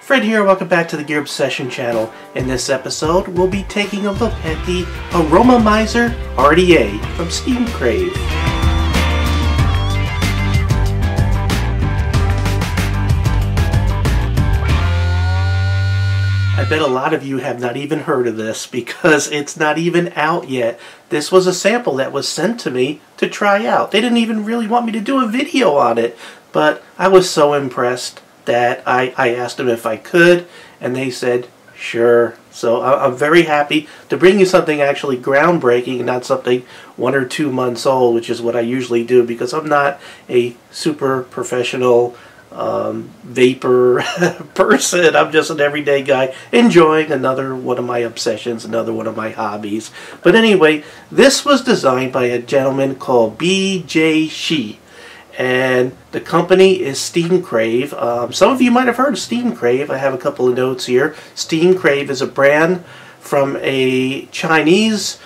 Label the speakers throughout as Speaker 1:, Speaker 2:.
Speaker 1: Fred here, welcome back to the Gear Obsession channel. In this episode, we'll be taking a look at the Aromamizer RDA from Steam Crave. I bet a lot of you have not even heard of this because it's not even out yet. This was a sample that was sent to me to try out. They didn't even really want me to do a video on it, but I was so impressed that I asked them if I could, and they said sure. So I'm very happy to bring you something actually groundbreaking and not something 1 or 2 months old, which is what I usually do because I'm not a super professional vapor person. I'm just an everyday guy enjoying another one of my obsessions, another one of my hobbies. But anyway, this was designed by a gentleman called BJ Shi. And the company is Steam Crave. Some of you might have heard of Steam Crave. I have a couple of notes here. Steam Crave is a brand from a Chinese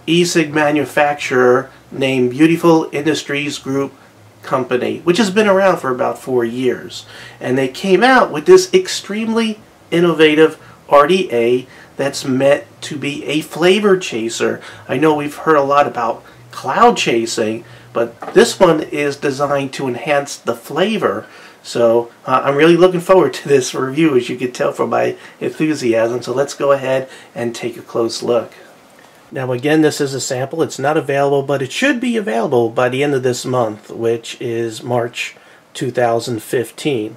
Speaker 1: Ecig manufacturer named Beautiful Industries Group Company, which has been around for about 4 years. And they came out with this extremely innovative RDA that's meant to be a flavor chaser. I know we've heard a lot about cloud chasing, but this one is designed to enhance the flavor. So I'm really looking forward to this review, as you can tell from my enthusiasm. So let's go ahead and take a close look. Now again, this is a sample. It's not available, but it should be available by the end of this month, which is March 2015.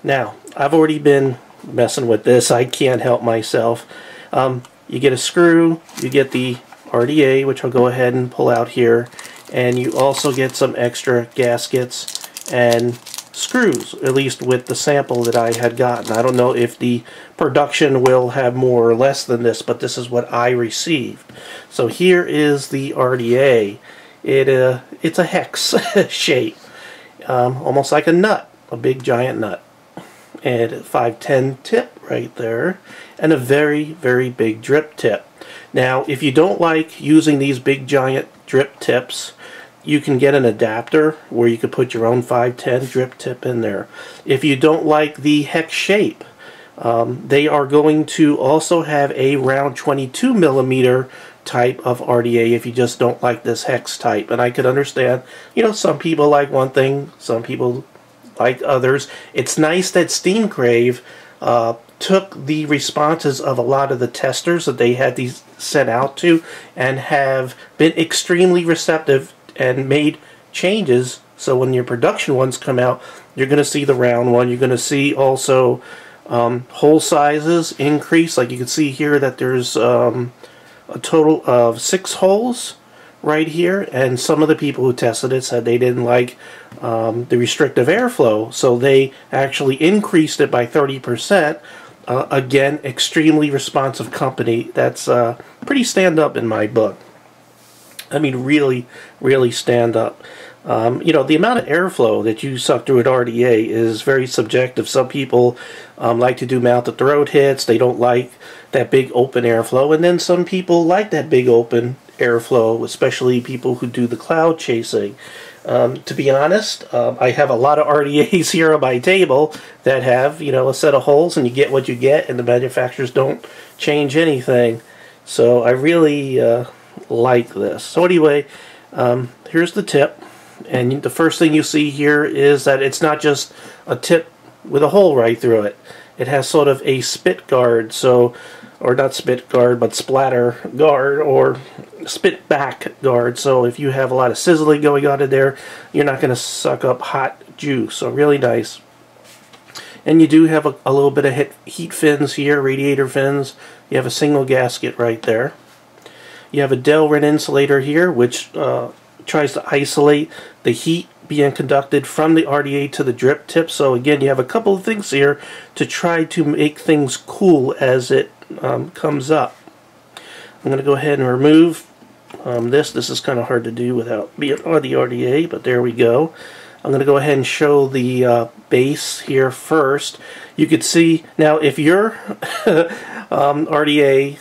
Speaker 1: Now, I've already been messing with this. I can't help myself. You get a screw, you get the RDA, which I'll go ahead and pull out here, and you also get some extra gaskets and screws, at least with the sample that I had gotten. I don't know if the production will have more or less than this, but this is what I received. So here is the RDA. It's a hex shape, almost like a nut, a big giant nut, and a 510 tip right there, and a very, very big drip tip. Now, if you don't like using these big giant drip tips, you can get an adapter where you could put your own 510 drip tip in there. If you don't like the Hex Shape, they are going to also have a round 22 millimeter type of RDA if you just don't like this hex type. And I could understand, you know, some people like one thing, some people like others. It's nice that Steam Crave took the responses of a lot of the testers that they had these sent out to and have been extremely receptive and made changes. So when your production ones come out, you're going to see the round one. You're going to see also hole sizes increase. Like you can see here that there's a total of 6 holes right here, and some of the people who tested it said they didn't like the restrictive airflow, so they actually increased it by 30%. Again, extremely responsive company. That's pretty stand up in my book. I mean, really, really stand up. You know, the amount of airflow that you suck through an RDA is very subjective. Some people like to do mouth-to-throat hits. They don't like that big open airflow. And then some people like that big open airflow, especially people who do the cloud chasing. To be honest, I have a lot of RDAs here on my table that have, you know, a set of holes, and you get what you get, and the manufacturers don't change anything. So I really like this. So anyway, here's the tip, and the first thing you see here is that it's not just a tip with a hole right through it. It has sort of a spit guard, so, or not spit guard, but splatter guard, or spit back guard. So if you have a lot of sizzling going on in there, you're not going to suck up hot juice. So really nice. And you do have a little bit of heat fins here, radiator fins. You have a single gasket right there. You have a delrin insulator here, which tries to isolate the heat being conducted from the RDA to the drip tip. So again, you have a couple of things here to try to make things cool as it comes up. I'm going to go ahead and remove this. This is kind of hard to do without being on the RDA, but there we go. I'm going to go ahead and show the base here first. You could see, now if your RDA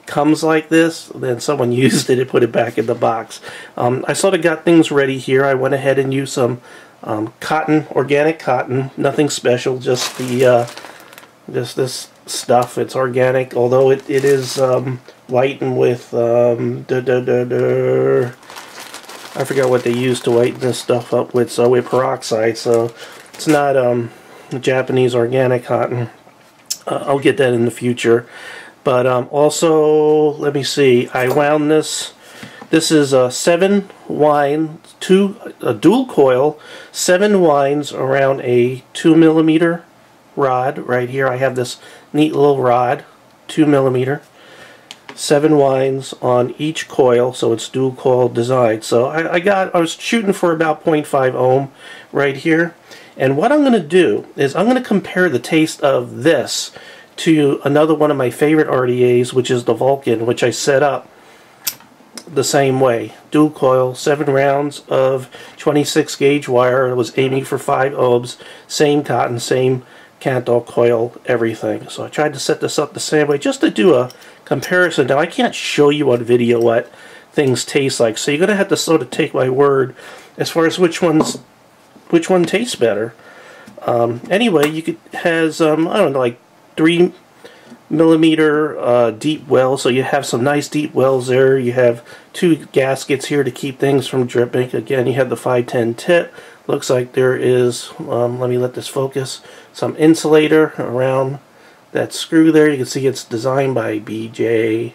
Speaker 1: comes like this, then someone used it and put it back in the box. I sort of got things ready here. I went ahead and used some cotton, organic cotton, nothing special, just the Just this stuff. It's organic, although it is whitened with I forgot what they use to whiten this stuff up with, so with peroxide. So it's not Japanese organic cotton. I'll get that in the future. But also, let me see. I wound this. This is a 7 wine, a dual coil, 7 winds around a 2mm rod right here. I have this neat little rod, 2mm, 7 winds on each coil, so it's dual coil design. So I was shooting for about 0.5 ohm right here. And what I'm going to do is I'm going to compare the taste of this to another one of my favorite RDAs, which is the Vulcan, which I set up the same way. Dual coil, 7 rounds of 26 gauge wire. It was aiming for 5 ohms, same cotton, same Cantle coil, everything. So I tried to set this up the same way just to do a comparison. Now I can't show you on video what things taste like, so you're going to have to sort of take my word as far as which one tastes better. Anyway, you could has I don't know, like 3mm deep wells, so you have some nice deep wells there. You have 2 gaskets here to keep things from dripping. Again, you have the 510 tip. Looks like there is, let me let this focus, some insulator around that screw there. You can see it's designed by BJ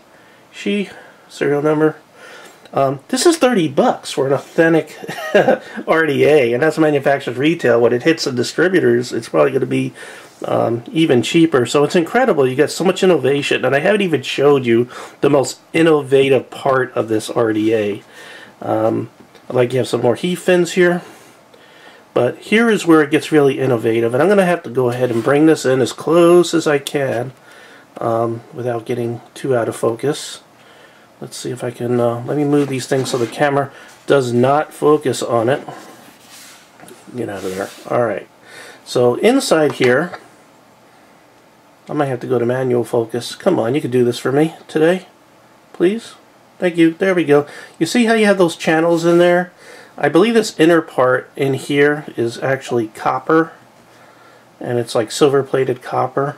Speaker 1: Shi, serial number. This is $30 for an authentic RDA, and that's manufactured retail. When it hits the distributors, it's probably going to be even cheaper. So it's incredible. You got so much innovation, and I haven't even showed you the most innovative part of this RDA. I'd like to have some more heat fins here. But here is where it gets really innovative, and I'm going to have to go ahead and bring this in as close as I can without getting too out of focus. Let's see if I can, let me move these things so the camera does not focus on it. Get out of there. Alright, so inside here, I might have to go to manual focus. Come on, you can do this for me today, please. Thank you. There we go. You see how you have those channels in there? I believe this inner part in here is actually copper, and it's like silver-plated copper.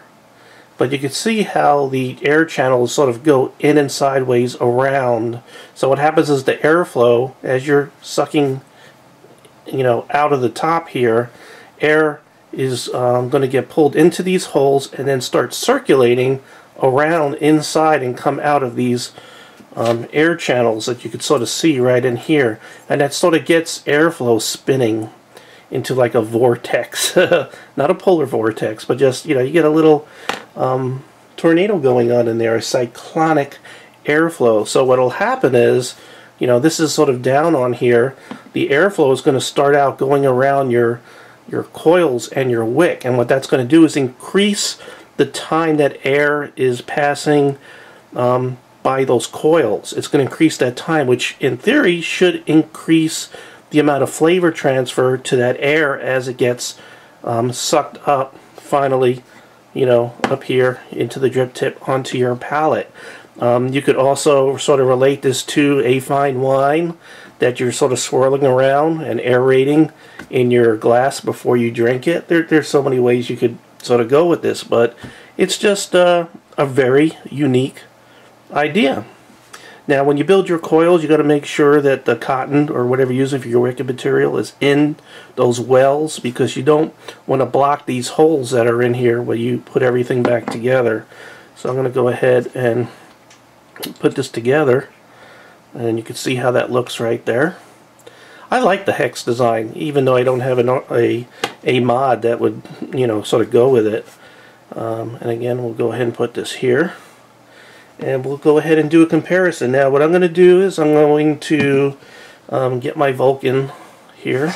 Speaker 1: But you can see how the air channels sort of go in and sideways around. So what happens is the airflow, as you're sucking, you know, out of the top here, air is going to get pulled into these holes and then start circulating around inside and come out of these air channels that you could sort of see right in here, and that sort of gets airflow spinning into like a vortex. Not a polar vortex, but just, you know, you get a little tornado going on in there, a cyclonic airflow. So what will happen is, you know, this is sort of down on here, the airflow is going to start out going around your coils and your wick, and what that's going to do is increase the time that air is passing by those coils. It's going to increase that time, which in theory should increase the amount of flavor transfer to that air as it gets sucked up finally, you know, up here into the drip tip onto your palate. You could also sort of relate this to a fine wine that you're sort of swirling around and aerating in your glass before you drink it. There's so many ways you could sort of go with this, but it's just a very unique idea. Now, when you build your coils, you got to make sure that the cotton or whatever you're using for your wicking material is in those wells, because you don't want to block these holes that are in here where you put everything back together. So I'm going to go ahead and put this together, and you can see how that looks right there. I like the hex design, even though I don't have a mod that would, you know, sort of go with it. And again, we'll go ahead and put this here, and we'll go ahead and do a comparison. Now what I'm going to do is I'm going to get my Vulcan here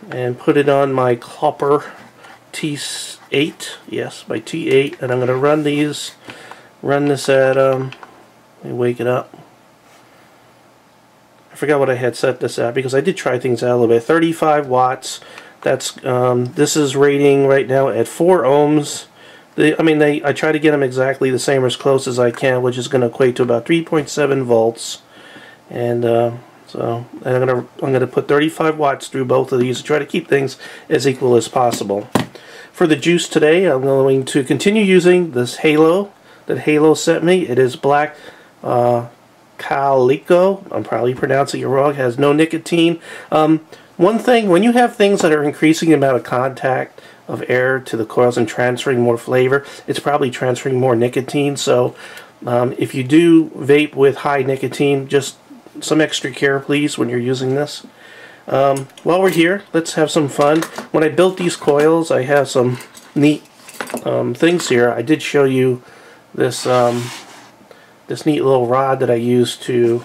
Speaker 1: and put it on my Clopper T8, yes, my T8, and I'm going to run this at, let me wake it up. I forgot what I had set this at, because I did try things out a little bit. 35 watts. That's this is rating right now at 4 ohms. I try to get them exactly the same or as close as I can, which is going to equate to about 3.7 volts. And so I'm gonna put 35 watts through both of these to try to keep things as equal as possible. For the juice today, I'm going to continue using this Halo that Halo sent me. It is black Calico. I'm probably pronouncing it wrong. It has no nicotine. One thing, when you have things that are increasing the amount of contact of air to the coils and transferring more flavor, it's probably transferring more nicotine. So if you do vape with high nicotine, just some extra care, please, when you're using this. While we're here, let's have some fun. When I built these coils, I have some neat things here. I did show you this this neat little rod that I used to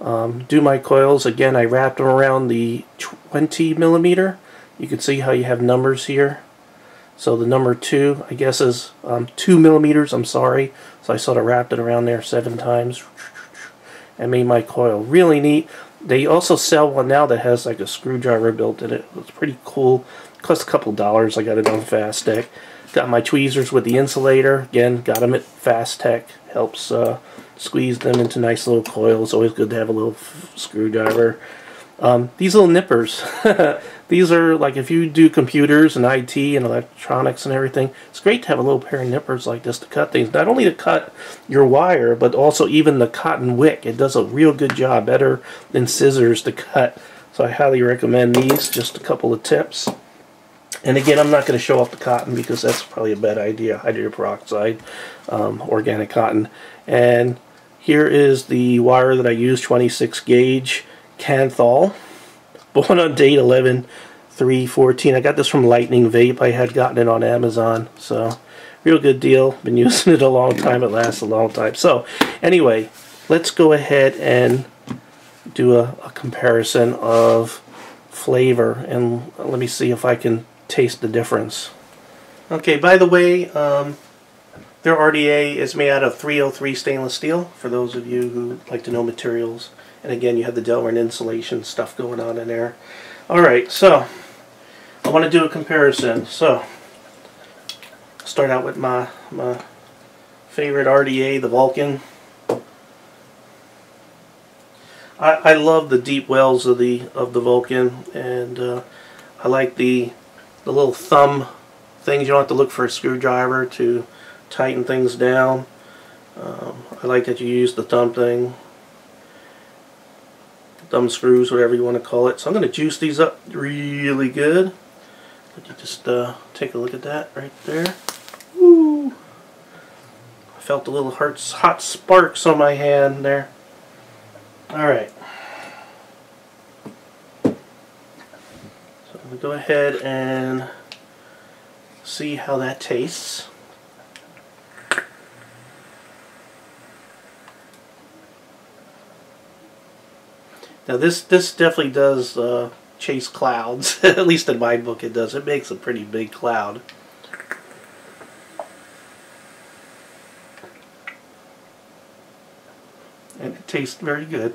Speaker 1: do my coils. Again, I wrapped them around the 20 millimeter. You can see how you have numbers here. So the number 2, I guess, is 2 millimeters. I'm sorry. So I sort of wrapped it around there 7 times and made my coil. Really neat. They also sell one now that has like a screwdriver built in it. It's pretty cool. It cost a couple dollars. I got it on Fast Tech. Got my tweezers with the insulator. Again, got them at Fast Tech. Helps squeeze them into nice little coils. Always good to have a little screwdriver. These little nippers. These are like if you do computers and IT and electronics and everything, it's great to have a little pair of nippers like this to cut things. Not only to cut your wire, but also even the cotton wick. It does a real good job, better than scissors to cut. So I highly recommend these. Just a couple of tips. And again, I'm not going to show off the cotton because that's probably a bad idea. Hydrogen peroxide, organic cotton. And here is the wire that I use, 26 gauge Canthal. Born on date 11/3/14. I got this from Lightning Vape. I had gotten it on Amazon. So, real good deal. Been using it a long time. It lasts a long time. So, anyway, let's go ahead and do a comparison of flavor. And let me see if I can taste the difference. Okay, by the way, their RDA is made out of 303 stainless steel, for those of you who like to know materials. And again, you have the delrin insulation stuff going on in there. Alright, so I want to do a comparison. So, start out with my favorite RDA, the Vulcan. I love the deep wells of the Vulcan, and I like the little thumb things. You don't have to look for a screwdriver to tighten things down. I like that you use the thumb thing. Thumb screws, whatever you want to call it. So I'm going to juice these up really good. Let you just take a look at that right there. Woo! I felt a little hot sparks on my hand there. Alright. So I'm going to go ahead and see how that tastes. Now this definitely does chase clouds. At least in my book it does. It makes a pretty big cloud. And it tastes very good.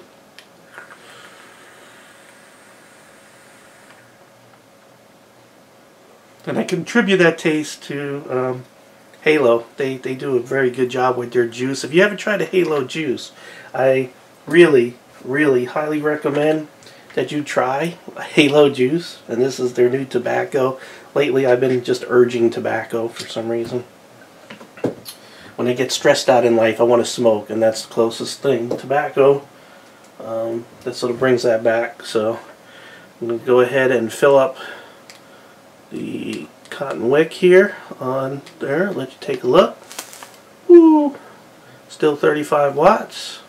Speaker 1: And I contribute that taste to Halo. They do a very good job with their juice. If you haven't tried a Halo juice, I really highly recommend that you try Halo juice. And this is their new tobacco. Lately I've been just urging tobacco for some reason. When I get stressed out in life, I want to smoke, and that's the closest thing. Tobacco, that sort of brings that back. So I'm going to go ahead and fill up the cotton wick here on there. Let you take a look. Woo! Still 35 watts.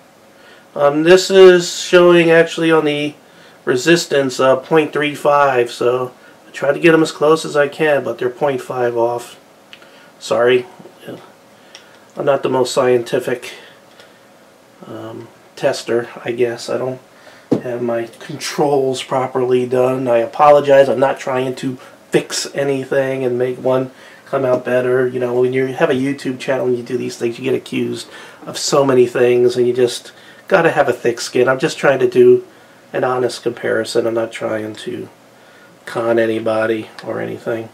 Speaker 1: This is showing actually on the resistance 0.35, so I try to get them as close as I can, but they're 0.5 off. Sorry, I'm not the most scientific tester, I guess. I don't have my controls properly done. I apologize. I'm not trying to fix anything and make one come out better. You know, when you have a YouTube channel and you do these things, you get accused of so many things, and you just gotta have a thick skin. I'm just trying to do an honest comparison. I'm not trying to con anybody or anything.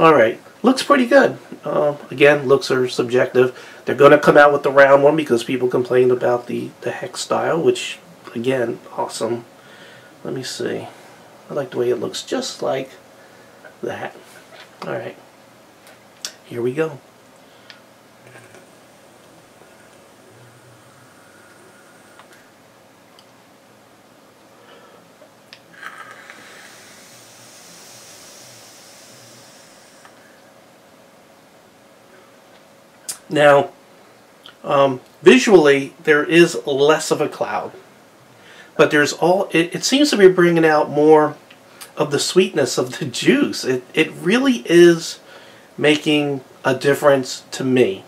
Speaker 1: Alright, looks pretty good. Again, looks are subjective. They're going to come out with the round one because people complained about the Hex style, which, again, awesome. Let me see. I like the way it looks, just like that. Alright. here we go. Now, visually, there is less of a cloud, but there's it seems to be bringing out more of the sweetness of the juice. It really is making a difference to me.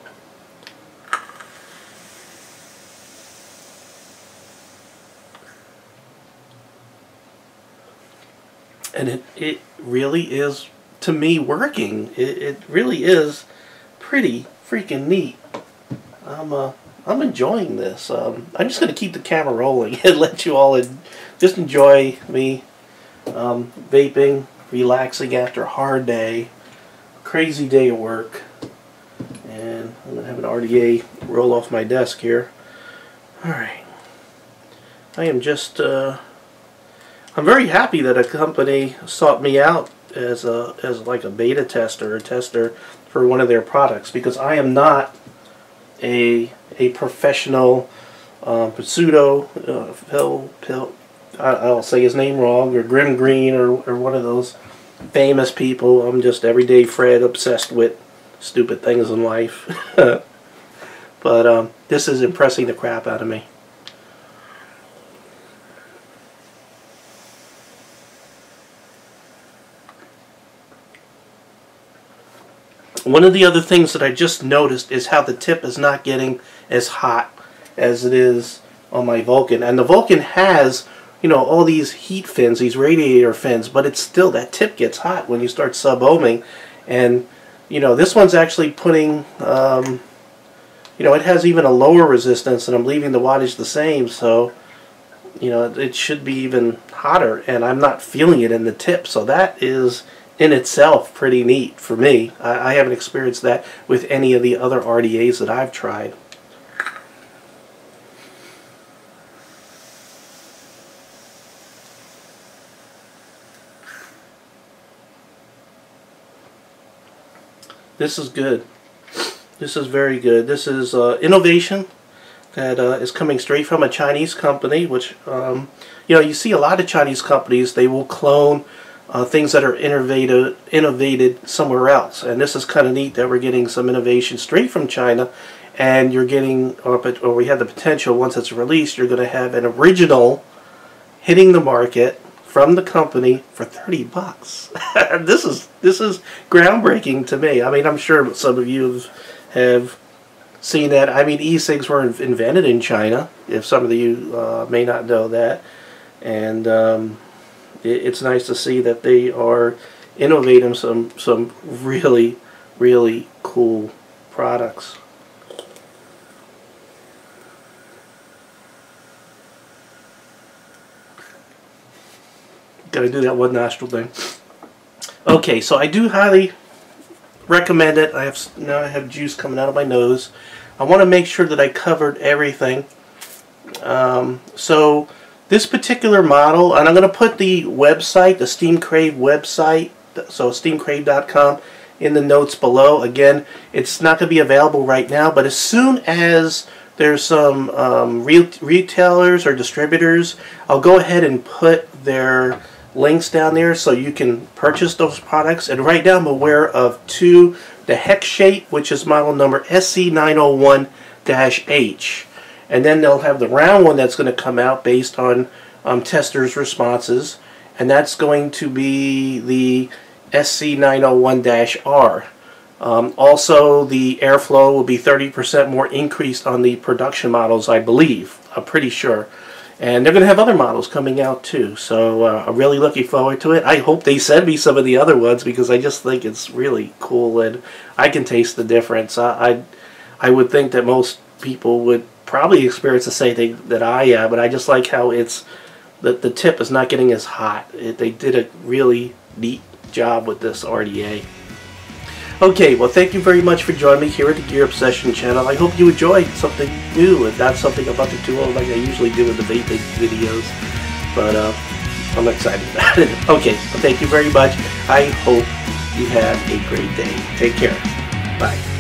Speaker 1: And it really is, to me, working. It really is pretty freaking neat. I'm enjoying this. I'm just going to keep the camera rolling and let you all just enjoy me vaping, relaxing after a hard day, crazy day of work. And I'm going to have an RDA roll off my desk here. Alright. I am just, I'm very happy that a company sought me out as like a beta tester or tester for one of their products, because I am not a professional pseudo I'll say his name wrong, or Grim Green, or one of those famous people. I'm just everyday Fred, obsessed with stupid things in life. But this is impressing the crap out of me. One of the other things that I just noticed is how the tip is not getting as hot as it is on my Vulcan. And the Vulcan has, you know, all these heat fins, these radiator fins, but it's still, that tip gets hot when you start sub-ohming. And, you know, this one's actually putting, you know, it has even a lower resistance, and I'm leaving the wattage the same, so, you know, it should be even hotter, and I'm not feeling it in the tip. So that is in itself pretty neat for me. I haven't experienced that with any of the other RDAs that I've tried. This is good. This is very good. This is innovation that is coming straight from a Chinese company, which, you know, you see a lot of Chinese companies, they will clone things that are innovated somewhere else. And this is kind of neat that we're getting some innovation straight from China, and you're getting, or we have the potential, once it's released, you're going to have an original hitting the market from the company for 30 bucks. This is groundbreaking to me. I mean, I'm sure some of you have seen that. I mean, e-cigs were invented in China, if some of you may not know that. And it's nice to see that they are innovating some really, really cool products. Gotta do that one nostril thing. Okay, so I do highly recommend it. Now I have juice coming out of my nose. I want to make sure that I covered everything. So this particular model, and I'm going to put the website, the Steam Crave website, so steamcrave.com, in the notes below. Again, it's not going to be available right now, but as soon as there's some retailers or distributors, I'll go ahead and put their links down there so you can purchase those products. And right now I'm aware of two: the Hex Shape, which is model number SC901-H, and then they'll have the round one that's going to come out based on testers' responses, and that's going to be the SC901-R. Also, the airflow will be 30% more increased on the production models, I believe. I'm pretty sure. And they're going to have other models coming out too, so I'm really looking forward to it. I hope they send me some of the other ones, because I just think it's really cool, and I can taste the difference. I would think that most people would probably experience the same thing that I am, but I just like how the tip is not getting as hot. They did a really neat job with this RDA. Okay, well, thank you very much for joining me here at the Gear Obsession channel. I hope you enjoyed something new and not something about the tool like I usually do in the vaping videos. But I'm excited about it. Okay, well, thank you very much. I hope you have a great day. Take care. Bye.